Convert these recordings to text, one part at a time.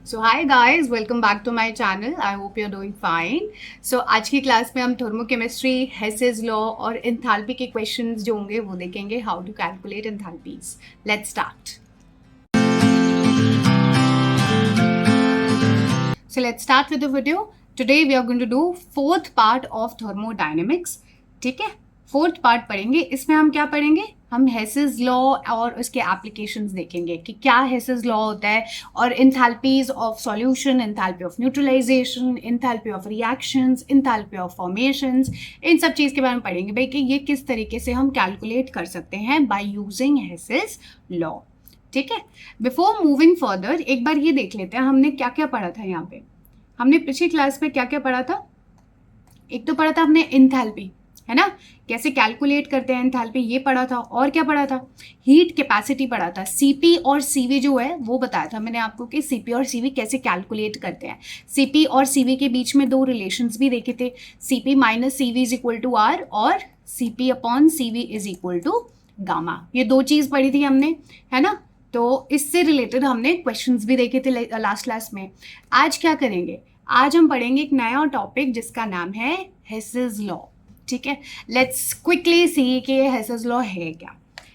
So hi guys, welcome back to my channel. I hope you are doing fine. So आज की class में हम thermochemistry, Hess's law और enthalpy के questions जो होंगे वो देखेंगे, how to calculate enthalpies. Let's start. So let's start with the video. Today we are going to do fourth part of thermodynamics. ठीक है, फोर्थ पार्ट पढ़ेंगे। इसमें हम क्या पढ़ेंगे? हम हेसेस लॉ और उसके एप्लीकेशंस देखेंगे कि क्या हेसेस लॉ होता है और enthalpies of solution, enthalpy of neutralisation, enthalpy of reactions, enthalpy of formations, इन सब चीज़ के बारे में पढ़ेंगे भाई कि ये किस तरीके से हम कैलकुलेट कर सकते हैं बाय यूजिंग हेसेस लॉ। ठीक है, बिफोर मूविंग फर्दर एक बार ये देख लेते हैं हमने क्या क्या पढ़ा था। यहाँ पे हमने पिछली क्लास में क्या क्या पढ़ा था। एक तो पढ़ा था हमने एंथैल्पी, है ना, कैसे कैलकुलेट करते हैं एंथैल्पी, ये पढ़ा था। और क्या पढ़ा था? हीट कैपेसिटी पढ़ा था। सीपी और सीवी जो है वो बताया था मैंने आपको कि सीपी और सीवी कैसे कैलकुलेट करते हैं। सीपी और सीवी के बीच में दो रिलेशंस भी देखे थे, CP minus CV is equal to R और CP upon CV is equal to gamma. ये दो चीज़ पढ़ी थी हमने, है ना। तो इससे रिलेटेड हमने क्वेश्चंस भी देखे थे लास्ट क्लास में। आज क्या करेंगे? आज हम पढ़ेंगे एक नया टॉपिक जिसका नाम है हेसेस लॉ। ठीक है, लेट्स क्विकली सी कि हेसेस लॉ है क्या।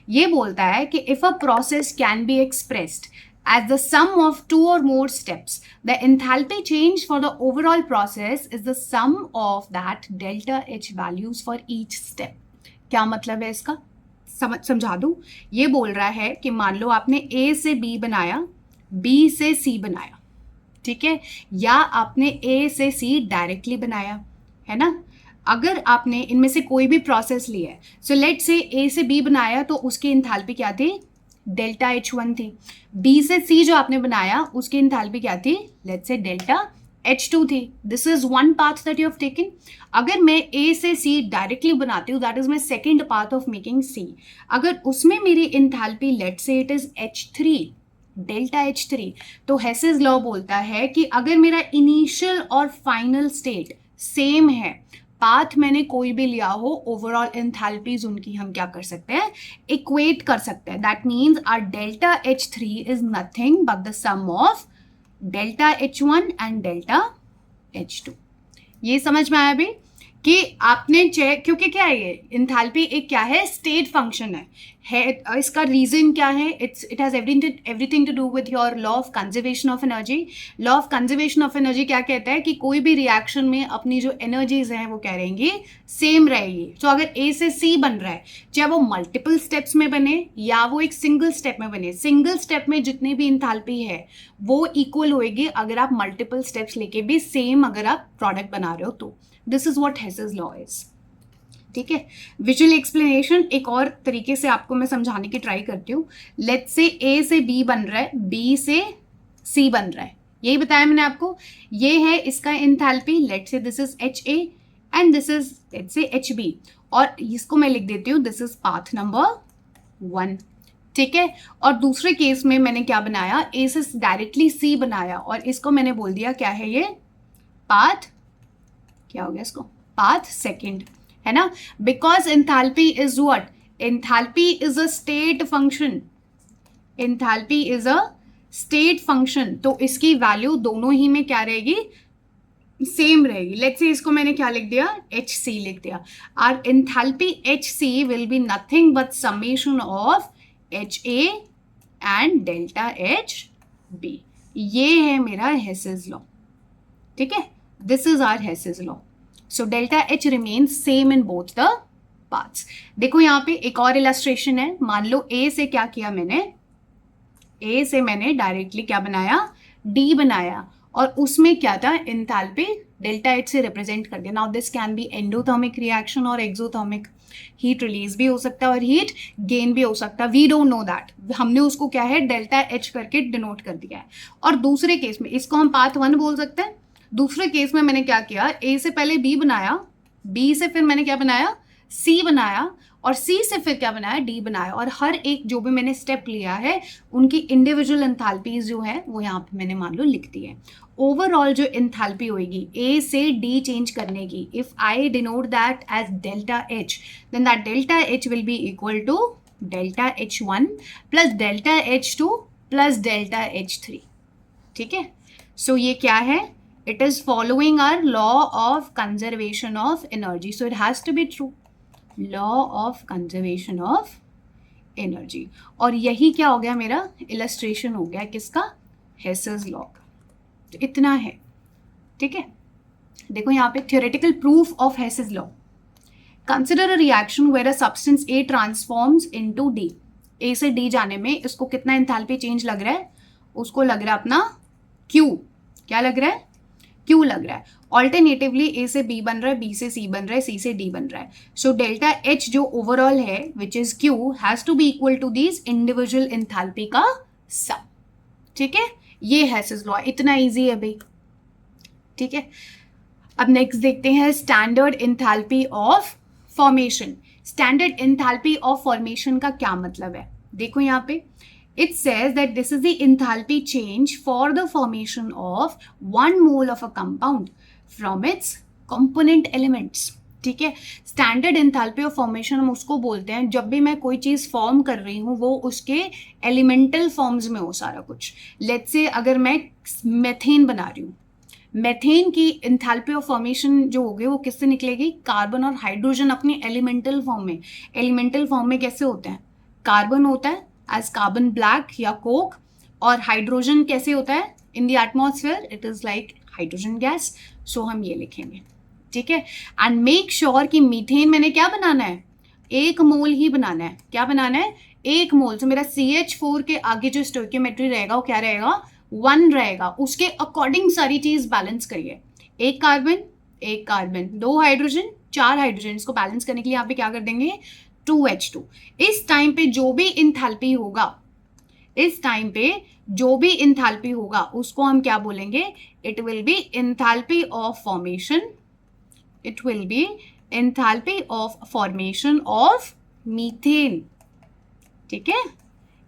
ये बोलता है कि if a process can be expressed as the sum of two or more steps, the enthalpy change for the overall process is the sum of that delta H values for each step. क्या मतलब है इसका? समझा दूं। ये बोल रहा है कि मान लो आपने A से B बनाया, B से C बनाया, ठीक है, या आपने A से C डायरेक्टली बनाया, है ना। अगर आपने इनमें से कोई भी प्रोसेस लिया है, सो लेट से A से B बनाया तो उसकी एंथैल्पी क्या थी? डेल्टा H1 थी। B से C जो आपने बनाया उसकी एंथैल्पी क्या थी? लेट्स से डेल्टा H2 थी। This is one path that you have taken. अगर मैं A से C डायरेक्टली बनाती हूँ, that is my second path of making C। अगर उसमें मेरी एंथैल्पी लेट से it is H3, delta H3, तो हेसेस लॉ बोलता है कि अगर मेरा इनिशियल और फाइनल स्टेट सेम है, पाथ मैंने कोई भी लिया हो, ओवरऑल एंथैल्पीज उनकी हम क्या कर सकते हैं? इक्वेट कर सकते हैं। That means our delta H3 is nothing but the sum of delta H1 and delta H2। ये समझ में आया भी कि आपने चेक, क्योंकि क्या है ये एंथैल्पी एक क्या है? स्टेट फंक्शन है। इसका रीजन क्या है? It has everything to do with your law of conservation of energy. Law of conservation of energy क्या कहता है कि कोई भी रिएक्शन में अपनी जो एनर्जीज हैं वो क्या रहेंगी? सेम रहेगी। तो अगर ए से सी बन रहा है, चाहे वो मल्टीपल स्टेप्स में बने या वो एक सिंगल स्टेप में बने, सिंगल स्टेप में जितनी भी एंथैल्पी है वो इक्वल होएगी अगर आप मल्टीपल स्टेप्स लेके भी सेम अगर आप प्रोडक्ट बना रहे हो तो। This is what Hess's law is. ठीक है, विजुअल एक्सप्लेनेशन एक और तरीके से आपको मैं समझाने की ट्राई करती हूँ। लेट्स से ए से बी बन रहा है, बी से सी बन रहा है, यही बताया मैंने आपको। ये है इसका enthalpy, let's say this is H A and this is let's say H B, और इसको मैं लिख देती हूँ दिस इज पाथ नंबर 1। ठीक है, और दूसरे केस में मैंने क्या बनाया? ए से डायरेक्टली सी बनाया और इसको मैंने बोल दिया क्या है ये? पाथ, क्या हो गया इसको? पाथ सेकंड, है ना। Because enthalpy is what? Enthalpy is a state function. Enthalpy is a state function, तो इसकी वैल्यू दोनों ही में क्या रहेगी? सेम रहेगी। लेट्स से इसको मैंने क्या लिख दिया? HC लिख दिया। Our enthalpy HC will be nothing but summation of HA and delta HB। ये है मेरा हेसेस लॉ। ठीक है, this is our Hess's law. So delta H remains same in both the paths. देखो यहाँ पे एक और इलस्ट्रेशन है। मान लो A से क्या किया मैंने? A से मैंने डायरेक्टली क्या बनाया? D बनाया, और उसमें क्या था? एंथैल्पी डेल्टा H से रिप्रेजेंट कर दिया। Now this can be endothermic reaction और एक्सोथर्मिक। हीट रिलीज भी हो सकता है और हीट गेन भी हो सकता है। वी डोंट नो दैट, हमने उसको क्या है? डेल्टा H करके डिनोट कर दिया है। और दूसरे केस में इसको हम पाथ 1 बोल सकते हैं। दूसरे केस में मैंने क्या किया? ए से पहले बी बनाया, बी से फिर मैंने क्या बनाया? सी बनाया, और सी से फिर क्या बनाया? डी बनाया। और हर एक जो भी मैंने स्टेप लिया है उनकी इंडिविजुअल एंथैल्पीज जो है वो यहाँ पे मैंने मान लो लिख दी है। ओवरऑल जो एंथैल्पी होगी ए से डी चेंज करने की, if I denote that as delta H, then that delta H will be equal to delta H1 plus delta H2 plus delta H3। ठीक है, सो ये क्या है, it is following our law of conservation of energy, so it has to be true, law of conservation of energy. और यही क्या हो गया, मेरा इलस्ट्रेशन हो गया किसका, हेसेस लॉ का। तो इतना है, ठीक है। देखो यहाँ पे theoretical proof of Hess's law, consider a reaction where a substance A transforms into D, A से डी जाने में इसको कितना एंथैल्पी चेंज लग रहा है, उसको लग रहा है अपना क्यू, क्या लग रहा है, क्यू लग रहा है। ऑल्टरनेटिवली ए से बी बन रहा है, बी से सी बन रहा है, सी से डी बन रहा है। सो डेल्टा एच जो ओवरऑल है which is Q has to be equal to these individual enthalpy का सम, ठीक है। ये हेसेस लॉ, इतना इजी है भाई, ठीक है। अब नेक्स्ट देखते हैं standard enthalpy of formation. Standard enthalpy of formation का क्या मतलब है, देखो यहाँ पे it says that this is the enthalpy change for the formation of 1 mole of a compound from its component elements, ठीक है। स्टैंडर्ड एंथैल्पी ऑफ फॉर्मेशन हम उसको बोलते हैं जब भी मैं कोई चीज़ फॉर्म कर रही हूँ वो उसके एलिमेंटल फॉर्म्स में हो सारा कुछ। लेट्स से अगर मैं मेथेन बना रही हूँ, मेथेन की एंथैल्पी ऑफ फॉर्मेशन जो होगी वो किससे निकलेगी, कार्बन और हाइड्रोजन अपनी एलिमेंटल फॉर्म में। एलिमेंटल फॉर्म में कैसे होते हैं, कार्बन होता है एज कार्बन ब्लैक या कोक, और हाइड्रोजन कैसे होता है in the atmosphere, it is like hydrogen gas. So हम ये लिखेंगे, ठीक है। एंड मेक श्योर कि मीथेन मैंने क्या बनाना है, 1 मोल ही बनाना है। क्या बनाना है, 1 मोल। तो मेरा CH4 के आगे जो स्टोइकियोमेट्री रहेगा वो क्या रहेगा, 1 रहेगा। उसके अकॉर्डिंग सारी चीज बैलेंस करिए, 1 कार्बन 2 हाइड्रोजन 4 हाइड्रोजन, इसको बैलेंस करने के लिए यहाँ पे क्या कर देंगे 2H2। इस टाइम पे जो भी इंथैल्पी होगा, इस टाइम पे जो भी इंथैल्पी होगा उसको हम क्या बोलेंगे, it will be enthalpy of formation, it will be enthalpy of formation of methane, ठीक है।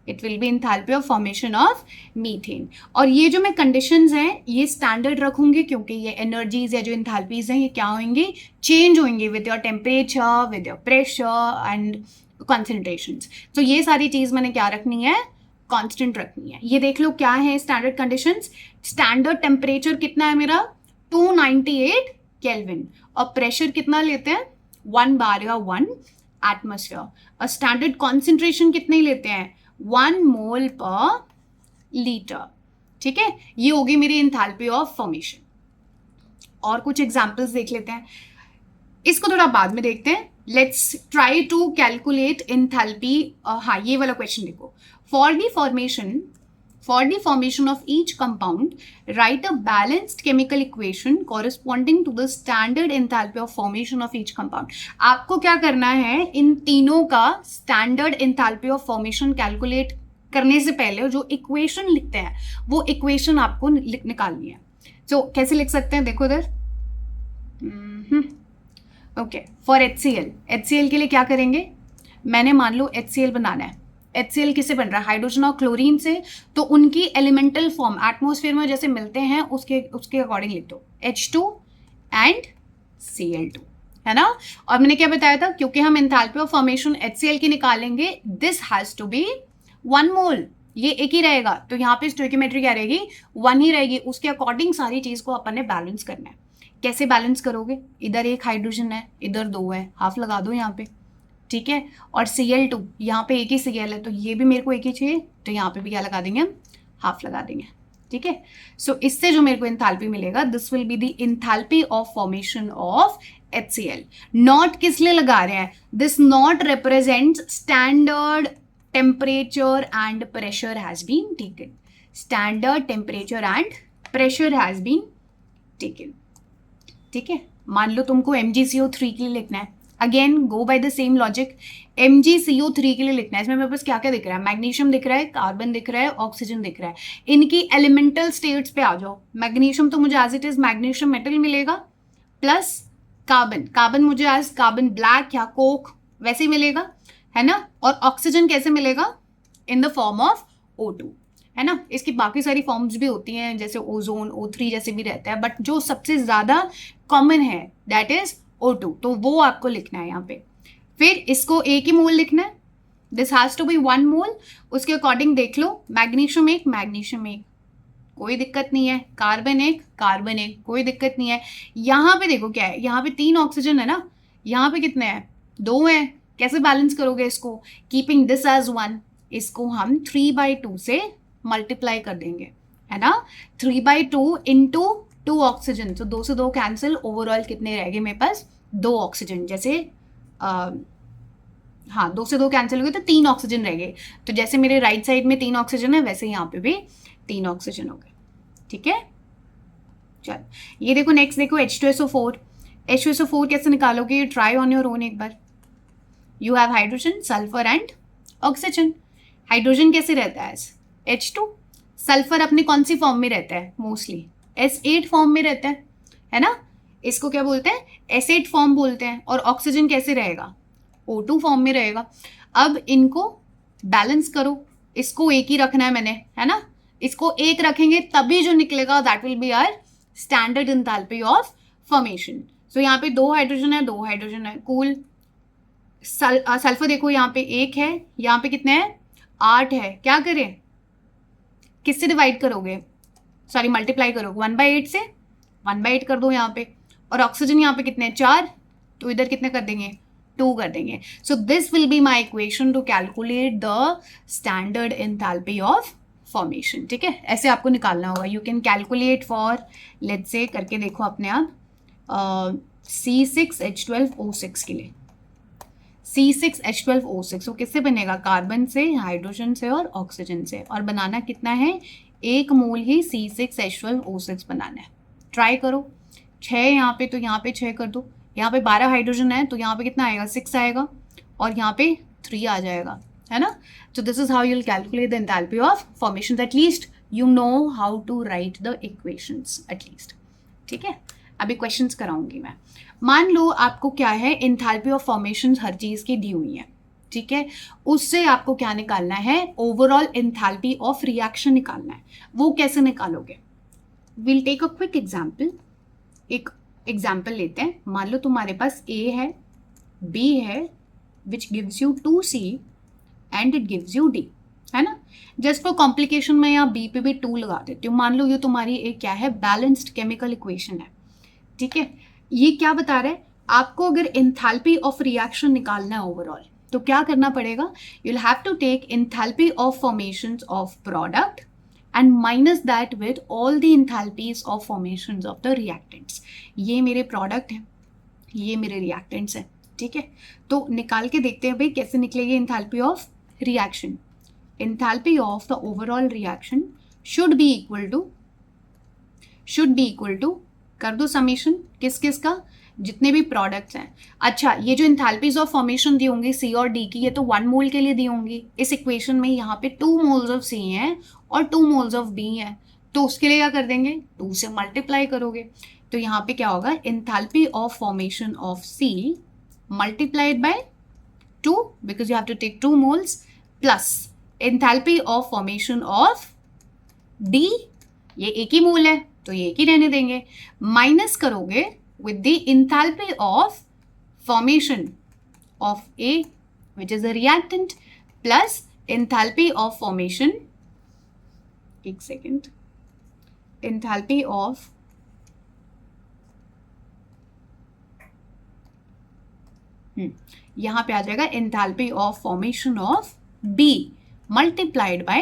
It will be enthalpy of formation of methane. और ये जो मैं कंडीशंस हैं ये स्टैंडर्ड रखूंगी क्योंकि ये एनर्जीज या जो इंथैल्पीज हैं ये क्या होंगी, चेंज होंगी with your temperature, with your pressure and concentrations. तो ये सारी चीज मैंने क्या रखनी है, कांस्टेंट रखनी है। ये देख लो क्या है स्टैंडर्ड कंडीशंस, स्टैंडर्ड टेम्परेचर कितना है मेरा 298 केल्विन, और प्रेशर कितना लेते हैं 1 बार या 1 एटमॉस्फेयर, और स्टैंडर्ड कॉन्सेंट्रेशन कितने लेते हैं 1 मोल पर लीटर, ठीक है। ये होगी मेरी एंथैल्पी ऑफ फॉर्मेशन। और कुछ एग्जांपल्स देख लेते हैं, इसको थोड़ा बाद में देखते हैं। Let's try to calculate enthalpy. हाँ, ये वाला क्वेश्चन देखो, for the formation of each compound write a balanced chemical equation corresponding to the standard enthalpy of formation of each compound. आपको क्या करना है, इन तीनों का standard enthalpy of formation calculate करने से पहले जो इक्वेशन लिखते हैं वो इक्वेशन आपको निकालनी है। तो कैसे लिख सकते हैं, देखो इधर, ओके। फॉर HCl के लिए क्या करेंगे, मैंने मान लो HCl बनाना है। HCl किससे बन रहा है, हाइड्रोजन और क्लोरीन से। तो उनकी एलिमेंटल फॉर्म एटमॉस्फेयर में जैसे मिलते हैं उसके अकॉर्डिंग लिख दो, H2 एंड Cl2, है ना। और मैंने क्या बताया था, क्योंकि हम एंथैल्पी ऑफ फॉर्मेशन HCl की निकालेंगे, दिस हैज टू बी 1 मोल, ये एक ही रहेगा। तो यहाँ पे स्टोइकियोमेट्री क्या रहेगी 1 ही रहेगी। उसके अकॉर्डिंग सारी चीज को अपन ने बैलेंस करना है। कैसे बैलेंस करोगे, इधर 1 हाइड्रोजन है, इधर 2 है, हाफ लगा दो यहाँ पे, ठीक है। और Cl2 यहाँ पे 1 ही Cl है तो ये भी मेरे को 1 ही चाहिए, तो यहाँ पे भी क्या लगा देंगे हम, हाफ लगा देंगे, ठीक है। सो इससे जो मेरे को एंथैल्पी मिलेगा, this will be the enthalpy of formation of HCl। Not किस लिए लगा रहे हैं, this not represents standard temperature and pressure has been taken, standard temperature and pressure has been taken, ठीक है। मान लो तुमको MgCO3 के लिए लिखना है, again go by the same logic, MgCO3 के लिए लिखना है। इसमें मेरे पास क्या क्या दिख रहा है, मैग्नीशियम दिख रहा है, कार्बन दिख रहा है, ऑक्सीजन दिख रहा है। इनकी एलिमेंटल स्टेट्स पे आ जाओ। मैग्नीशियम तो मुझे as it is magnesium metal मिलेगा, प्लस कार्बन मुझे एज कार्बन ब्लैक या कोक वैसे ही मिलेगा, है ना। और ऑक्सीजन कैसे मिलेगा, in the form of O2, है ना। इसकी बाकी सारी फॉर्म्स भी होती हैं जैसे ओजोन O3 जैसे भी रहता है, बट जो सबसे ज्यादा कॉमन है दैट इज O2, तो वो आपको लिखना है यहाँ पे। फिर इसको 1 ही मोल लिखना है, दिस हैज टू बी 1 मोल। उसके अकॉर्डिंग देख लो, मैग्नीशियम 1, कोई दिक्कत नहीं है, कार्बन एक, कोई दिक्कत नहीं है। यहाँ पे देखो क्या है, यहाँ पे 3 ऑक्सीजन है ना, यहाँ पे कितने हैं, 2 हैं। कैसे बैलेंस करोगे इसको, कीपिंग दिस एज 1, इसको हम 3/2 से मल्टीप्लाई कर देंगे, है ना। 3/2 इंटू 2 ऑक्सीजन, तो 2 से 2 कैंसिल, ओवरऑल कितने रह गए मेरे पास, 2 ऑक्सीजन। जैसे हाँ 2 से 2 कैंसिल हो गए तो 3 ऑक्सीजन रह गए। तो जैसे मेरे राइट साइड में 3 ऑक्सीजन है, वैसे यहाँ पे भी 3 ऑक्सीजन हो गए, ठीक है। चल ये देखो, नेक्स्ट देखो H2SO4। H2SO4 कैसे निकालोगे, ट्राई ऑन योर ओन एक बार। You have hydrogen, sulphur and oxygen. Hydrogen कैसे रहता है, H2। सल्फर अपने कौन सी फॉर्म में रहता है, मोस्टली S8 फॉर्म में रहता है ना। इसको क्या बोलते हैं, S8 फॉर्म बोलते हैं। और ऑक्सीजन कैसे रहेगा, O2 फॉर्म में रहेगा। अब इनको बैलेंस करो, इसको एक ही रखना है मैंने, है ना। इसको एक रखेंगे तभी जो निकलेगा that will be our standard enthalpy of formation. So यहाँ पे 2 हाइड्रोजन है, 2 हाइड्रोजन है, कूल। सल्फर देखो यहाँ पे 1 है, यहाँ पे कितने हैं, 8 है। क्या करें, किससे डिवाइड करोगे, सॉरी मल्टीप्लाई करोगे, 1/8 से 1/8 कर दो यहाँ पे। और ऑक्सीजन यहाँ पे कितने हैं, 4, तो इधर कितने कर देंगे, 2 कर देंगे। So this will be my equation two calculate the standard enthalpy of formation, ठीक है। ऐसे आपको निकालना होगा। You can calculate for, let's say करके देखो अपने आप, C6H12O6 के लिए। C6H12O6 वो किससे बनेगा, कार्बन से, हाइड्रोजन से और ऑक्सीजन से। और बनाना कितना है, 1 मोल ही C6H12O6 बनाना है। ट्राई करो। 6 यहाँ पे, तो यहाँ पे 6 कर दो। यहाँ पे 12 हाइड्रोजन है, तो यहाँ पे कितना आएगा, 6 आएगा। और यहाँ पे 3 आ जाएगा, है ना। So this is how you'll calculate the enthalpy of formations. At least you know how to write the equations at least. ठीक है, अभी क्वेश्चंस कराऊंगी मैं। मान लो आपको क्या है, एंथैल्पी ऑफ फॉर्मेशंस हर चीज की दी हुई है, ठीक है। उससे आपको क्या निकालना है, ओवरऑल एंथैल्पी ऑफ रिएक्शन निकालना है। वो कैसे निकालोगे, will take a quick example. एक एग्जाम्पल लेते हैं। मान लो तुम्हारे पास A है, B है, which gives you 2C and it gives you D, है ना। जस्ट फॉर कॉम्प्लिकेशन में यहाँ B पे भी 2 लगा देती हूँ। मान लो ये तुम्हारी एक क्या है, बैलेंस्ड केमिकल इक्वेशन है, ठीक है। ये क्या बता रहा है, आपको अगर एंथैल्पी ऑफ रिएक्शन निकालना है ओवरऑल, तो क्या करना पड़ेगा, you will have to take enthalpy of formations of product and minus that with all the enthalpies of formations of the reactants. ये मेरे प्रोडक्ट हैं, ये मेरे रिएक्टेंट्स हैं, ठीक है। तो निकाल के देखते हैं भाई कैसे निकलेगी enthalpy of reaction. Enthalpy of the overall reaction should be equal to कर दो समीशन, किस किस का, जितने भी प्रोडक्ट्स हैं। अच्छा, ये जो एंथैल्पीज ऑफ फॉर्मेशन दी होंगी C और D की, ये तो 1 मोल के लिए दी होंगी। इस इक्वेशन में यहाँ पे 2 मोल्स ऑफ C हैं और 2 मोल्स ऑफ B हैं, तो उसके लिए क्या कर देंगे, 2 से मल्टीप्लाई करोगे। तो यहाँ पे क्या होगा, enthalpy of formation of C multiplied by 2 because you have to take 2 moles, plus enthalpy of formation of D, ये एक ही मोल है तो ये एक ही रहने देंगे, माइनस करोगे with the enthalpy of formation of A, which is a reactant, plus enthalpy of formation, एक second, enthalpy of यहाँ पे आ जाएगा enthalpy of formation of B multiplied by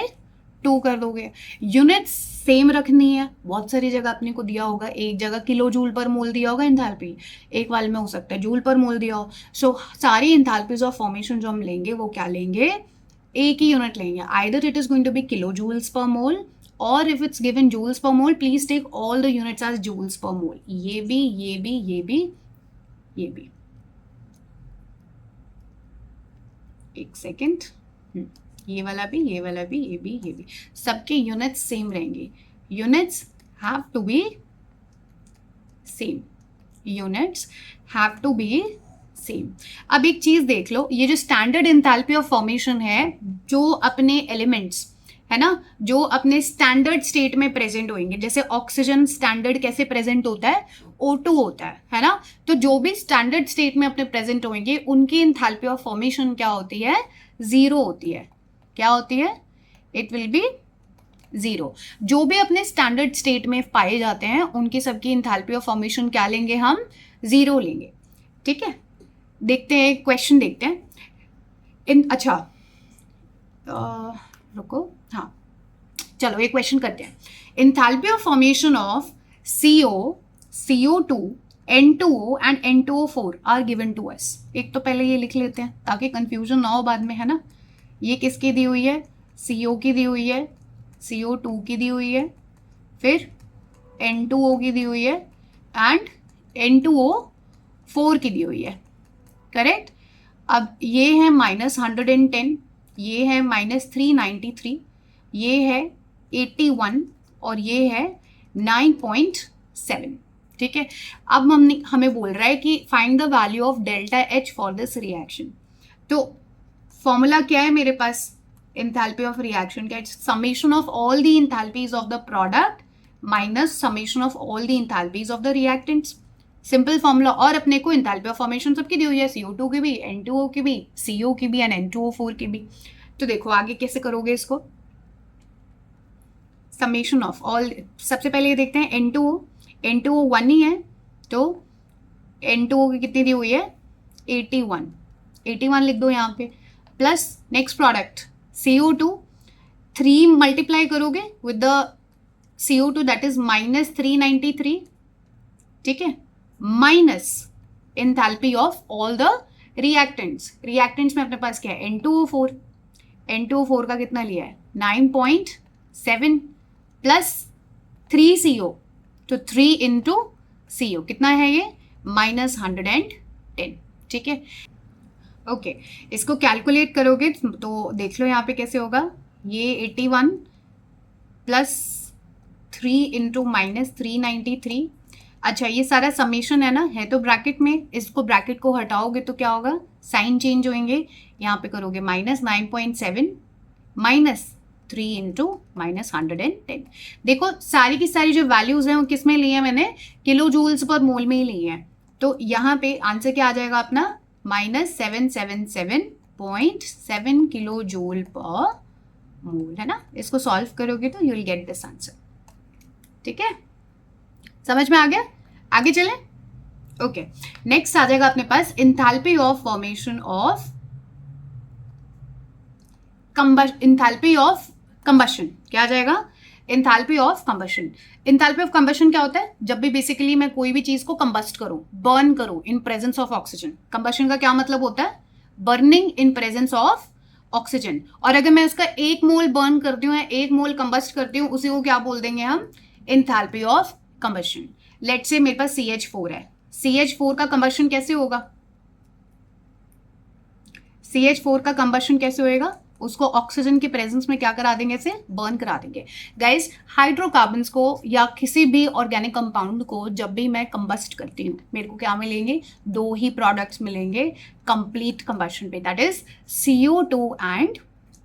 2 कर दोगे। यूनिट्स सेम रखनी है, बहुत सारी जगह अपने को दिया होगा, एक जगह किलो जूल पर मोल दिया होगा एंथैल्पी, एक वाले में हो सकता है जूल पर मोल दिया हो। सो सारी एंथैल्पीज ऑफ फॉर्मेशन जो हम लेंगे वो क्या लेंगे, एक ही यूनिट लेंगे। Either it is going to be kilo joules per mole, और if it's given joules per mole, please take all the units as joules per mole. ये भी, ये भी, ये भी, ये भी। एक सेकेंड, ये वाला भी, ये वाला भी, ये भी, ये भी, सबके यूनिट्स सेम रहेंगे। Units have to be same, units have to be same. अब एक चीज देख लो, ये जो स्टैंडर्ड एंथैल्पी ऑफ फॉर्मेशन है, जो अपने एलिमेंट्स है ना, जो अपने स्टैंडर्ड स्टेट में प्रेजेंट होंगे, जैसे ऑक्सीजन स्टैंडर्ड कैसे प्रेजेंट होता है, O2 होता है ना। तो जो भी स्टैंडर्ड स्टेट में अपने प्रेजेंट होंगे, उनकी एंथैल्पी ऑफ फॉर्मेशन क्या होती है, 0 होती है। क्या होती है, इट विल बी 0। जो भी अपने स्टैंडर्ड स्टेट में पाए जाते हैं उनकी सबकी इंथैल्पी ऑफ फॉर्मेशन क्या लेंगे हम, 0 लेंगे। ठीक है, देखते हैं एक क्वेश्चन देखते हैं अच्छा रुको, हाँ चलो एक क्वेश्चन करते हैं। Enthalpy of formation of CO, CO2, N2O and N2O4 are given to us. एक तो पहले ये लिख लेते हैं ताकि कंफ्यूजन ना हो बाद में, है ना। ये किसकी दी हुई है, CO की दी हुई है, CO2 की दी हुई है, फिर N2O की दी हुई है एंड N2O4 की दी हुई है, करेक्ट। अब ये है -110, ये है -393, ये है 81 और ये है 9.7। ठीक है, अब हमें बोल रहा है कि find the value of delta H for this reaction. तो फॉर्मूला क्या है मेरे पास एंथैल्पी ऑफ रिएक्शन का, summation of all the enthalpies of the product minus summation of all the enthalpies of the reactants. Simple formula. और अपने को enthalpy of formation सबकी दी हुई है, CO2 की भी, N2O की भी, CO की भी एंड N2O4 की भी। तो देखो आगे कैसे करोगे इसको, समेशन ऑफ ऑल। सबसे पहले ये देखते हैं N2O 1 ही है, तो N2O की कितनी दी हुई है, 81 लिख दो यहाँ पे, plus next product CO2 3 multiply करोगे with the CO2 that is -393। ठीक है, minus enthalpy of all the reactants में अपने पास क्या है, N2O4 का कितना लिया है, 9.7 प्लस 3CO, तो 3 इंटू CO कितना है ये, -110। ठीक है, ओके इसको कैलकुलेट करोगे तो देख लो यहाँ पे कैसे होगा, ये 81 प्लस 3 इंटू -393। अच्छा ये सारा समेशन है ना, है तो ब्रैकेट में, इसको ब्रैकेट को हटाओगे तो क्या होगा, साइन चेंज होंगे, यहाँ पे करोगे -9.7 -3 इंटू -110। देखो सारी की सारी जो वैल्यूज हैं वो किस में ली है मैंने, किलो जूल्स पर मोल में ही ली है। तो यहाँ पे आंसर क्या आ जाएगा अपना, -777.7 किलो जूल पर मोल, है ना। इसको सॉल्व करोगे तो you will get this answer. ठीक है, समझ में आ गया, आगे चलें। ओके नेक्स्ट आ जाएगा अपने पास enthalpy of formation of enthalpy of combustion. क्या आ जाएगा, enthalpy of combustion. Enthalpy of combustion क्या होता है, जब भी बेसिकली मैं कोई भी चीज को कंबस्ट करूं, बर्न करूं in presence of oxygen. Combustion का क्या मतलब होता है, burning in presence of oxygen. और अगर मैं उसका 1 मोल बर्न करती हूँ, 1 मोल कंबस्ट करती हूँ, उसी को क्या बोल देंगे हम, enthalpy of combustion. Let's say मेरे पास CH4 है, CH4 का कंबशन कैसे होगा, CH4 का कंबशन कैसे होएगा, उसको ऑक्सीजन के प्रेजेंस में क्या करा देंगे, इसे बर्न करा देंगे। गाइस हाइड्रोकार्बन्स को या किसी भी ऑर्गेनिक कंपाउंड को जब भी मैं कंबस्ट करती हूँ, मेरे को क्या मिलेंगे, 2 ही प्रोडक्ट्स मिलेंगे कंप्लीट कंबशन पे, that is CO2 and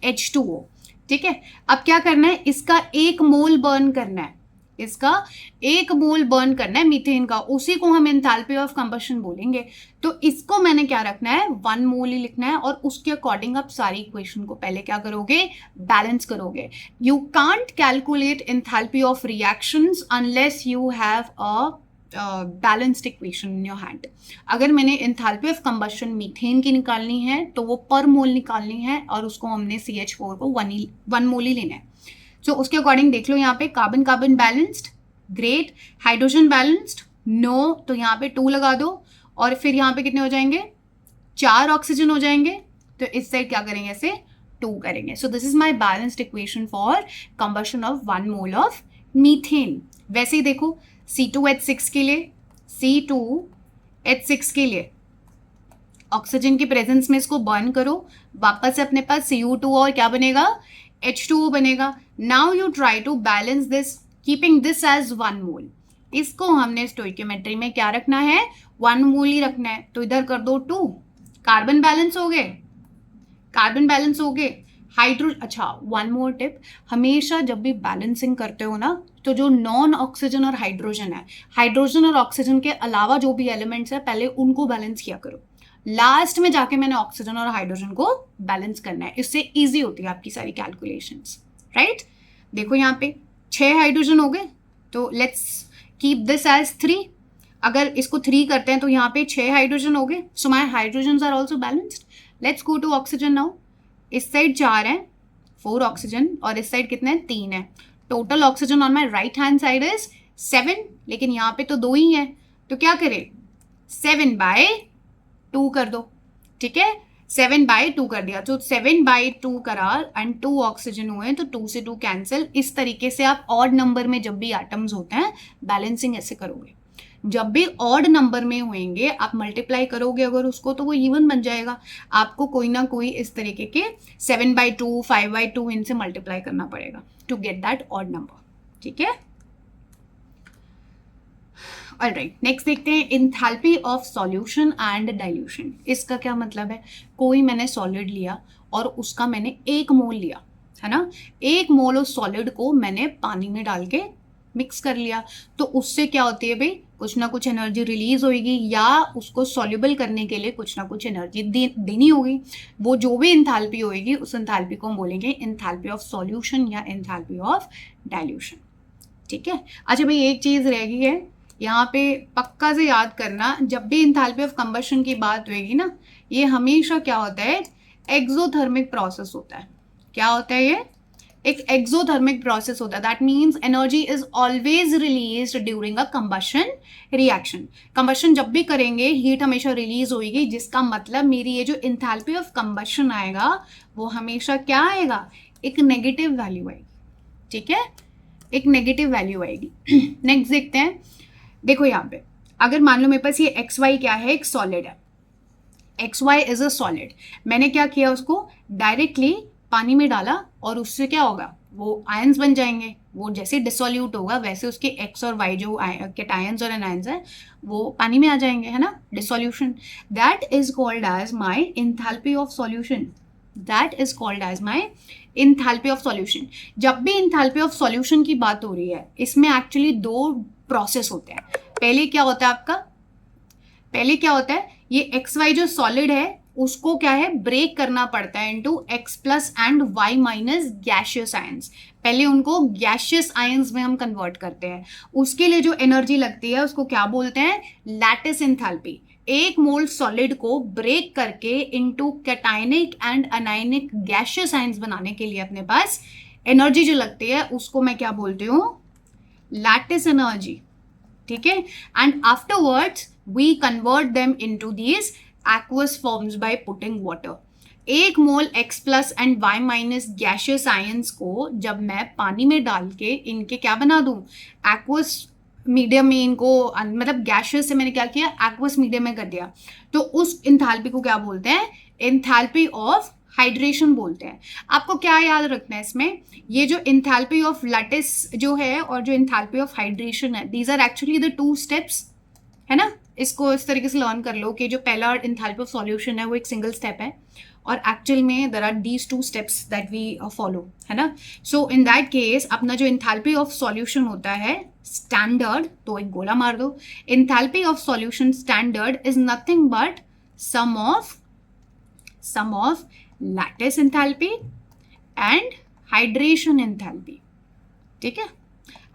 H2O। ठीक है, अब क्या करना है, इसका 1 मोल बर्न करना है, इसका 1 मोल बर्न करना है मीथेन का, उसी को हम एंथैल्पी ऑफ कंबशन बोलेंगे। तो इसको मैंने क्या रखना है, 1 मोल ही लिखना है, और उसके अकॉर्डिंग आप सारी इक्वेशन को पहले क्या करोगे, बैलेंस करोगे। You can't calculate enthalpy of reactions unless you have a balanced equation in your hand. अगर मैंने एंथैल्पी ऑफ कंबशन मीथेन की निकालनी है तो वो पर मोल निकालनी है, और उसको हमने CH4 को 1 मोल ही लेना है। तो उसके अकॉर्डिंग देख लो यहाँ पे, carbon carbon balanced, great. Hydrogen balanced, no, तो यहाँ पे 2 लगा दो, और फिर यहाँ पे कितने हो जाएंगे, 4 ऑक्सीजन हो जाएंगे। तो इस साइड क्या करेंगे, ऐसे 2 करेंगे। So this is my balanced equation for combustion of 1 mole of methane. वैसे ही देखो C2H6 के लिए, C2H6 के लिए ऑक्सीजन की प्रेजेंस में इसको बर्न करो, वापस से अपने पास CO2 और क्या बनेगा, H2O बनेगा। Now you try to balance this keeping this as 1 mole. इसको हमने स्टोइकियोमेट्री में क्या रखना है, 1 मोल ही रखना है। तो इधर कर दो 2, कार्बन बैलेंस हो गए, अच्छा 1 मोर टिप, हमेशा जब भी बैलेंसिंग करते हो ना, तो जो नॉन ऑक्सीजन और हाइड्रोजन है, हाइड्रोजन और ऑक्सीजन के अलावा जो भी एलिमेंट्स है पहले उनको बैलेंस किया करो, लास्ट में जाके मैंने ऑक्सीजन और हाइड्रोजन को बैलेंस करना है। इससे इजी होती है आपकी सारी कैलकुलेशंस, राइट। देखो यहाँ पे 6 हाइड्रोजन हो गए, तो लेट्स कीप दिस एज 3। अगर इसको 3 करते हैं तो यहाँ पे 6 हाइड्रोजन हो गए, so my hydrogen are also balanced. Let's go to oxygen now. इस साइड 4 है, 4 ऑक्सीजन, और इस साइड कितने हैं, 3 है। Total oxygen on my right hand side is 7, लेकिन यहाँ पे तो 2 ही है, तो क्या करें, 7/2 कर दो, ठीक है, 7/2 कर दिया, तो 7/2 करा एंड 2 ऑक्सीजन हुए, तो 2 से 2 कैंसिल। इस तरीके से आप ऑड नंबर में जब भी एटम्स होते हैं बैलेंसिंग ऐसे करोगे। जब भी ऑड नंबर में होंगे आप मल्टीप्लाई करोगे अगर उसको, तो वो इवन बन जाएगा। आपको कोई ना कोई इस तरीके के 7/2, 5/2 इनसे मल्टीप्लाई करना पड़ेगा to get that odd number, ठीक है। ऑलराइट, नेक्स्ट देखते हैं enthalpy of solution and dilution. इसका क्या मतलब है, कोई मैंने सॉलिड लिया और उसका मैंने 1 मोल लिया, है ना, 1 मोल उस सॉलिड को मैंने पानी में डाल के मिक्स कर लिया, तो उससे क्या होती है भाई, कुछ ना कुछ एनर्जी रिलीज होगी, या उसको सॉल्युबल करने के लिए कुछ ना कुछ एनर्जी देनी होगी। वो जो भी एंथैल्पी होगी उस एंथैल्पी को हम बोलेंगे एंथैल्पी ऑफ सॉल्यूशन या एंथैल्पी ऑफ डाइल्यूशन, ठीक है। अच्छा भाई, एक चीज़ रह गई है यहाँ पे, पक्का से याद करना, जब भी एंथैल्पी ऑफ कंबशन की बात होगी ना, ये हमेशा क्या होता है, एक्सोथर्मिक प्रोसेस होता है। क्या होता है ये, एक एक्सोथर्मिक प्रोसेस होता है। That means energy is always release during a combustion reaction. Combustion जब भी करेंगे हीट हमेशा रिलीज होगी, जिसका मतलब मेरी ये जो एंथैल्पी ऑफ कंबशन आएगा वो हमेशा क्या आएगा, एक नेगेटिव वैल्यू आएगी, ठीक है, एक नेगेटिव वैल्यू आएगी। नेक्स्ट देखते हैं, देखो यहाँ पे अगर मान लो मेरे पास ये XY क्या है, एक सॉलिड है, XY इज अ सॉलिड। मैंने क्या किया, उसको डायरेक्टली पानी में डाला और उससे क्या होगा, वो आयंस बन जाएंगे। वो जैसे डिसोल्यूट होगा वैसे उसके X और Y जो कैटायंस और एनायंस हैं वो पानी में आ जाएंगे, है ना, dissolution. That is called as my enthalpy of solution. That is called as my enthalpy of solution. जब भी एंथैल्पी ऑफ सॉल्यूशन की बात हो रही है, इसमें एक्चुअली 2 प्रोसेस होते हैं। पहले क्या होता है आपका, पहले क्या होता है, ये XY जो सॉलिड है उसको क्या है, ब्रेक करना पड़ता है into X+ and Y- gaseous ions. पहले उनको गैशियस आयंस में हम कन्वर्ट करते हैं। उसके लिए जो एनर्जी लगती है उसको क्या बोलते हैं, लैटिस एंथैल्पी। 1 मोल सॉलिड को ब्रेक करके into cationic and anionic gaseous ions बनाने के लिए अपने पास एनर्जी जो लगती है उसको मैं क्या बोलती हूँ, लैटिस एनर्जी, ठीक है। And afterwards we convert them into these aqueous forms by putting water। 1 mole X+ and Y- gaseous ions को जब मैं पानी में डाल के इनके क्या बना दूं, aqueous मीडियम में इनको, मतलब गैशियस से मैंने क्या किया, aqueous मीडियम में कर दिया, तो उस एंथैल्पी को क्या बोलते हैं, एंथैल्पी ऑफ हाइड्रेशन बोलते हैं। आपको क्या याद रखना है इसमें, ये जो एंथैल्पी ऑफ लैटिस जो है और जो एंथैल्पी ऑफ हाइड्रेशन है, these are actually the 2 steps, है ना। इसको इस तरीके से लर्न कर लो कि जो पहला एंथैल्पी ऑफ सॉल्यूशन है वो एक सिंगल स्टेप है, और एक्चुअल में there are these 2 steps that we follow, है ना। सो इन दैट केस अपना जो एंथैल्पी ऑफ सॉल्यूशन होता है स्टैंडर्ड, तो एक गोला मार दो, enthalpy of solution standard is nothing but sum of lattice enthalpy and hydration enthalpy, ठीक है।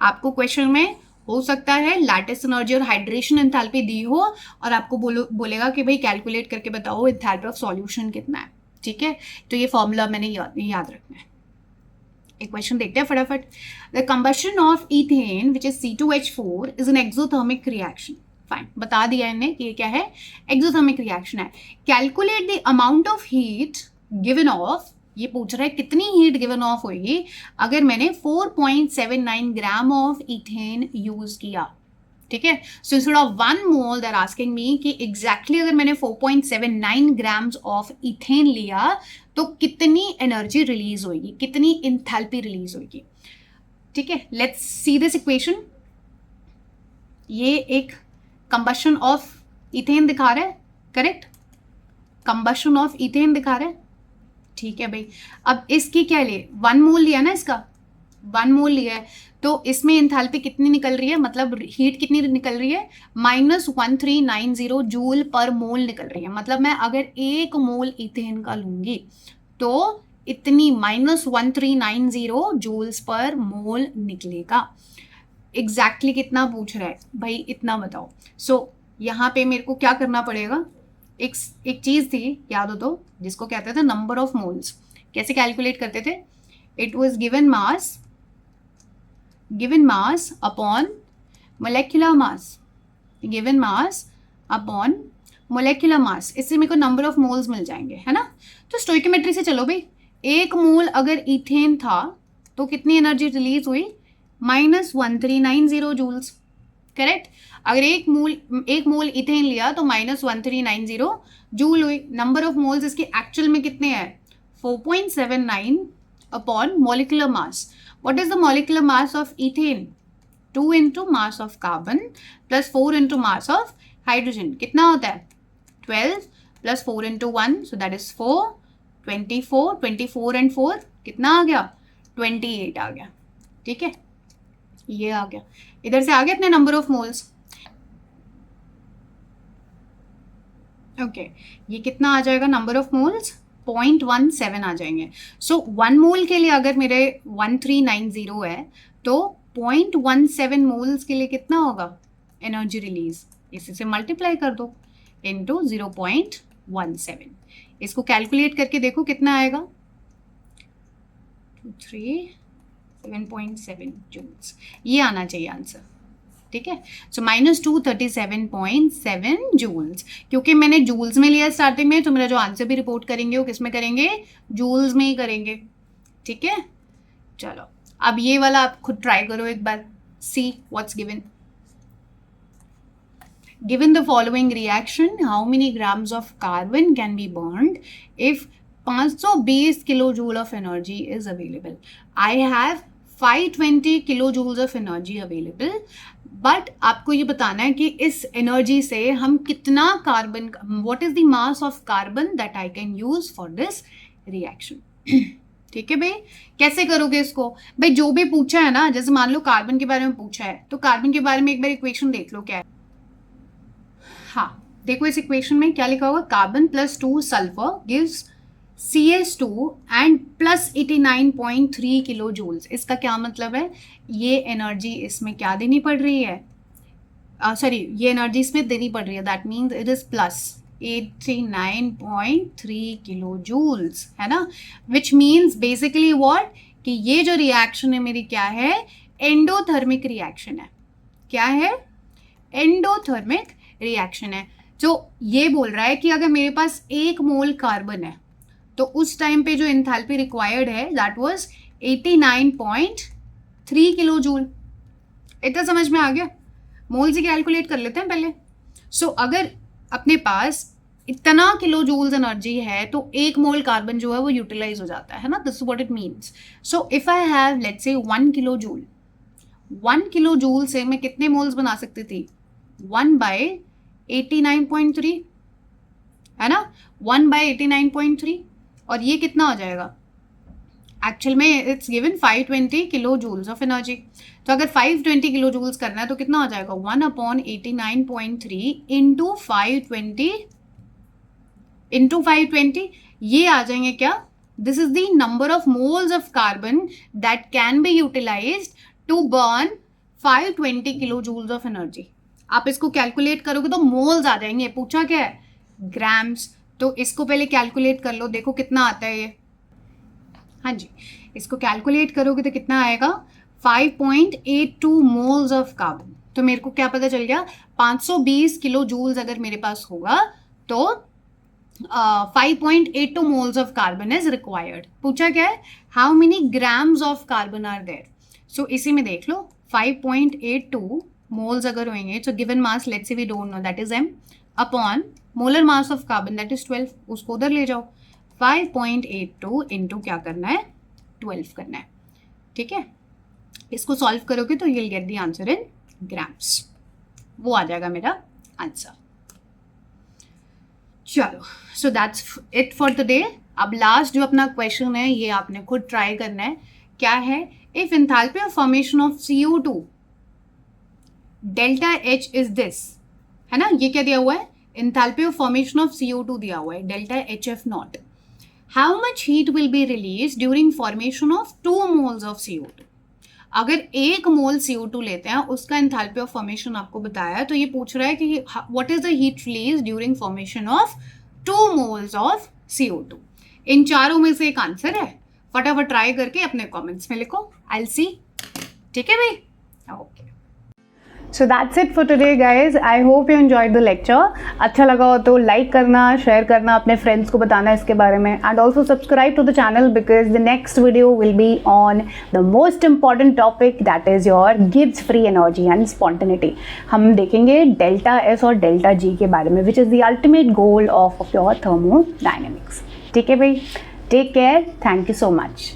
आपको क्वेश्चन में हो सकता है लैटिस एनर्जी और हाइड्रेशन एंथैल्पी दी हो और आपको बोलेगा कि भाई कैलकुलेट करके बताओ एंथैल्पी ऑफ सॉल्यूशन कितना है, ठीक है। तो ये फॉर्मूला मैंने याद रखना है। एक क्वेश्चन देखते हैं फटाफट। The combustion of ethane which is C2H4 is an exothermic reaction. Fine, बता दिया इन्हें कि ये क्या है, एक्सोथर्मिक रिएक्शन है। Calculate the amount of heat given of, ये पूछ रहा है कितनी हीट गिवन ऑफ होगी अगर मैंने 4.79 ग्राम ऑफ इथेन यूज किया, ठीक है। So instead of 1 mole they are asking me कि एग्जैक्टली अगर मैंने 4.79 ग्राम्स ऑफ इथेन लिया तो कितनी एनर्जी रिलीज होगी, कितनी एंथैल्पी रिलीज होगी, ठीक है। Let's see this equation. ये एक कंबशन ऑफ इथेन दिखा रहा है, करेक्ट, कंबशन ऑफ इथेन दिखा रहा है, ठीक है भाई। अब इसकी क्या लिए, 1 मोल लिया ना, इसका 1 मोल लिया है, तो इसमें एंथैल्पी कितनी निकल रही है, मतलब हीट कितनी निकल रही है, -1390 जूल पर मोल निकल रही है। मतलब मैं अगर 1 मोल इथेन का लूंगी तो इतनी -1390 जूल्स पर मोल निकलेगा। एग्जैक्टली कितना पूछ रहा है भाई, इतना बताओ। सो यहाँ पे मेरे को क्या करना पड़ेगा, एक चीज थी याद हो तो, जिसको कहते थे नंबर ऑफ मोल्स। कैसे कैलकुलेट करते थे? It was given mass upon molecular mass, given mass upon molecular mass, इससे मेरे को नंबर ऑफ मोल्स मिल जाएंगे, है ना। तो स्टोइकोमेट्री से चलो भाई, 1 मोल अगर इथेन था तो कितनी एनर्जी रिलीज हुई? -1390 जूल्स, करेक्ट। अगर एक मोल इथेन लिया तो -1390 जूल हुई। नंबर ऑफ मोल्स इसके एक्चुअल में कितने हैं? 4.79 upon molecular mass. What is the molecular mass of ethane? 2 into mass of carbon plus 4 into mass of hydrogen. कितना होता है? 12 plus 4 into 1, so that is 4, 24 and 4 कितना आ गया? 28 आ गया, ठीक है। ये आ गया, इधर से आ गए अपने नंबर ऑफ मोल्स। ओके, ये कितना आ जाएगा नंबर ऑफ मोल्स? 0.17 आ जाएंगे। सो 1 मोल के लिए अगर मेरे 1390 है तो 0.17 मोल्स के लिए कितना होगा एनर्जी रिलीज? इसी से मल्टीप्लाई कर दो इंटू 0.17। इसको कैलकुलेट करके देखो कितना आएगा? 7.7 जूल्स, ये आना चाहिए आंसर, ठीक है। सो -237.7 जूल्स, क्योंकि मैंने जूल्स में लिया स्टार्टिंग में, तो मेरा जो आंसर भी रिपोर्ट करेंगे वो किस में करेंगे? जूल्स में ही करेंगे, ठीक है। चलो अब ये वाला आप खुद ट्राई करो एक बार, see what's given. Given the following reaction, how many grams of carbon can be burned if 520 kilojoule of energy is available? I have 520 kilojoules of energy available, but आपको ये बताना है कि इस एनर्जी से हम कितना carbon, what is the mass of carbon that I can use for this reaction? ठीक है भाई, कैसे करोगे इसको? भाई जो भी पूछा है ना, जैसे मान लो कार्बन के बारे में पूछा है तो कार्बन के बारे में एक बार इक्वेशन देख लो क्या है। हाँ देखो, इस इक्वेशन में क्या लिखा होगा? Carbon plus 2 sulphur gives CS2 and plus 89.3 kilo joules. इसका क्या मतलब है? ये एनर्जी इसमें क्या देनी पड़ रही है? सॉरी, ये एनर्जी इसमें देनी पड़ रही है, that means it is plus 89.3 kilo joules, है ना। विच मीन्स बेसिकली व्हाट, कि ये जो रिएक्शन है मेरी क्या है? एंडोथर्मिक रिएक्शन है। क्या है? एंडोथर्मिक रिएक्शन है। जो ये बोल रहा है कि अगर मेरे पास 1 मोल कार्बन है तो उस टाइम पे जो एंथैल्पी रिक्वायर्ड है दैट वाज 89.3 किलो जूल। इतना समझ में आ गया? मोल से कैलकुलेट कर लेते हैं पहले। सो अगर अपने पास इतना किलो जूल्स एनर्जी है तो 1 मोल कार्बन जो है वो यूटिलाइज हो जाता है ना, this is what it means. So if I have let's say 1 kilo joule, 1 kilo joule से मैं कितने मोल्स बना सकती थी? 1/89.3, है ना, 1/89.3। और ये कितना हो जाएगा? एक्चुअल में it's given 520 kilo joules of energy. तो अगर 520 किलो जूल्स करना है तो कितना हो जाएगा? 1/89.3 इंटू 520 ये आ जाएंगे क्या? This is the number of moles of carbon that can be utilised to burn 520 kilo joules of energy. आप इसको कैलकुलेट करोगे तो मोल्स आ जाएंगे। पूछा क्या है? ग्राम्स। तो इसको पहले कैलकुलेट कर लो, देखो कितना आता है ये। हाँ जी, इसको कैलकुलेट करोगे तो कितना आएगा? 5.82 मोल्स ऑफ कार्बन। तो मेरे को क्या पता चल गया? 520 किलो जूल्स अगर मेरे पास होगा तो 5.82 moles of carbon is required. पूछा क्या है? How many grams of carbon are there. So इसी में देख लो, 5.82 मोल्स अगर होंगे तो given mass let's say we don't know that is m upon molar mass of carbon that is 12, उसको उधर ले जाओ। 5.82 इंटू क्या करना है? 12 करना है, ठीक है। इसको सॉल्व करोगे तो you'll get the answer in grams, वो आ जाएगा मेरा आंसर। चलो, so that's it for today. अब लास्ट जो अपना क्वेश्चन है ये आपने खुद ट्राई करना है। क्या है? If enthalpy of formation of CO2 delta H is this, है ना। ये क्या दिया हुआ है? Enthalpy of formation of CO2 दिया हुआ है delta HF not. How much heat will be release during formation of 2 moles of CO2। अगर 1 मोल CO2 लेते हैं, उसका एंथैल्पी ऑफ फॉर्मेशन आपको बताया है, तो ये पूछ रहा है कि what is the heat release during formation of 2 moles of CO2। इन चारों में से एक आंसर है, फटाफट ट्राई करके अपने कमेंट्स में लिखो, आई विल सी। ठीक है भाई, okay. So that's it for today guys. I hope you enjoyed the lecture. अच्छा लगा हो तो लाइक करना, शेयर करना, अपने फ्रेंड्स को बताना इसके बारे में, and also subscribe to the channel because the next video will be on the most important topic, that is your Gibbs free energy and spontaneity. हम देखेंगे डेल्टा एस और डेल्टा जी के बारे में, which is the ultimate goal of your thermodynamics. ठीक है भाई, take care, thank you so much.